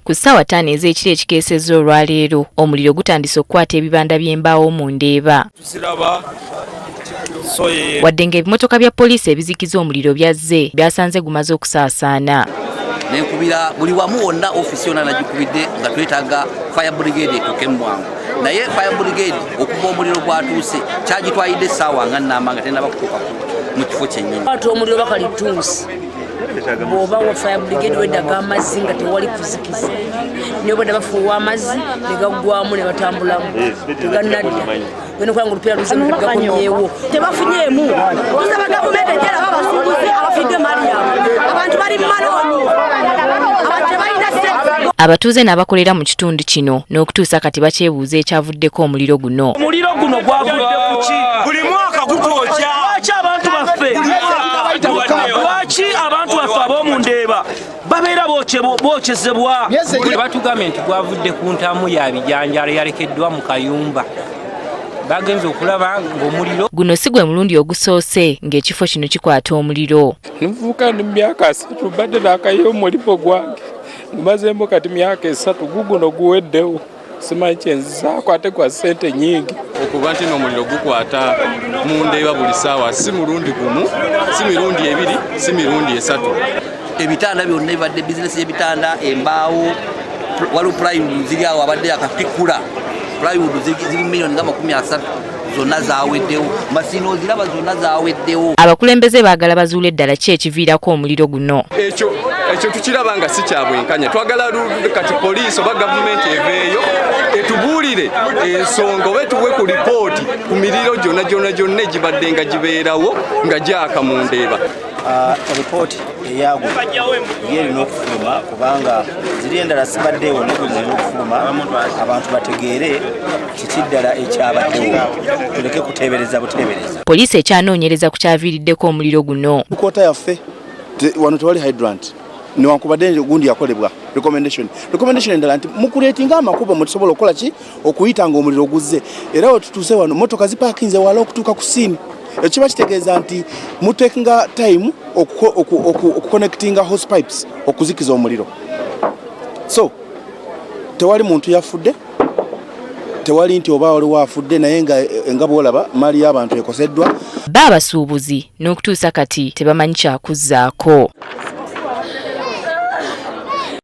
Ku ssaawa 5 ez'ekiro ekikeesezza olwaleero omuliro gutandise okukwata ebibanda by'embaawo mu Ndeeba. Wadde ng'ebimotoka bya poliisi ebizikiza omuliro byazze byasanze gumaze okusaasaana. Nenkubira buli wamu wonna ofisi yonna nagikubidde nga twetaaga fire brigade etuuke mu bwangu. Naye fire brigade okuva omuliro gwatuuse kyagitwalidde essaawa nga nnamba nga tennaba kutuuka mu kifo kyennyini. Omuliro bakalituuse bw'oba wa fire brigade weddaga amazzi nga tewali kuzikiza niyo badda bafuuwa amazzi ne gaggwamu ne batambulamu tegannadda bino kubanga olupiira luzimu gakomyewo tebafunyeemu tusaba gavumenti ejjera babasuubuzi abafidde Mariam abantu bali mu malooni abantu tebalina ssente. Abatuuze n'abakolera mu kitundu kino n'okutuusa kati bakyebuuza ekyavuddeko omuliro guno. Omuliro guno gwavudde ku ki? Buli mwaka gutookya. Lwaki abantu baffe? Lwaki abantu baffe ab'omu Ndeeba babeera bookyezebwa? Batugambye nti gwavudde ku ntamu ya bijanjalo yalekeddwa mu kayumba. Bagenze okulaba ng'omuliro guno si gwe mulundi ogusoose ng'ekifo kino kikwata omuliro. Nvuka ni myaka 3 badde nakayo omuliro gwange ngumazembo kati myaka 3 guguno guweddewo simanyi kyenzizaako ate gwa ssente nyingi. Okuba nti n'omuliro gukwata mu Ndeeba buli ssaawa si mulundi gumu si mirundi 2 si mirundi 3. Ebitanda byonna bibadde bizinesi y'ebitanda embaawo waliwo plywood ziri awo abadde akatikula plywood ziri miliyoni nga 30 zonna zaaweddewo masino ziraba zonna zaaweddewo. Abakulembeze baagala bazuule eddala ki ekiviirako omuliro guno. Ekyo tukiraba nga si kya bwenkanya. Twagala kati poliisi oba gavumenti eveeyo etubuulire ensonga oba etuwe ku lipooti ku miriro gyonna egibadde nga gibeerawo nga gyaka mu Ndeeba. Ripooti eyagwe yerina okufuluma kubanga ziri endala sibaddeewo negulina okufuluma abantu bategeere kiki ddala ekyabaddewo tuleke kuteebereza buteebereza. Poliisi ekyanoonyereza ku kyaviiriddeko omuliro guno. Bukoota yaffe wano tewali hydrant newankubadde gundi yakolebwa recommendation endala nti mukuleetinga amakubo mutusobola okukola ki okuyita nga omuliro guzze era wetutuuse wano motoka zipakinze wala okutuuka ku siini. Ekiba kitegeeza nti mutekinga time okuconnectinga hose pipes okuzikiza omuliro. So tewali muntu yafudde tewali nti oba waliwo afudde naye nga bwolaba mali y'abantu ekoseddwa. Baabasuubuzi n'okutuusa kati tebamanyi kyakuzzaako.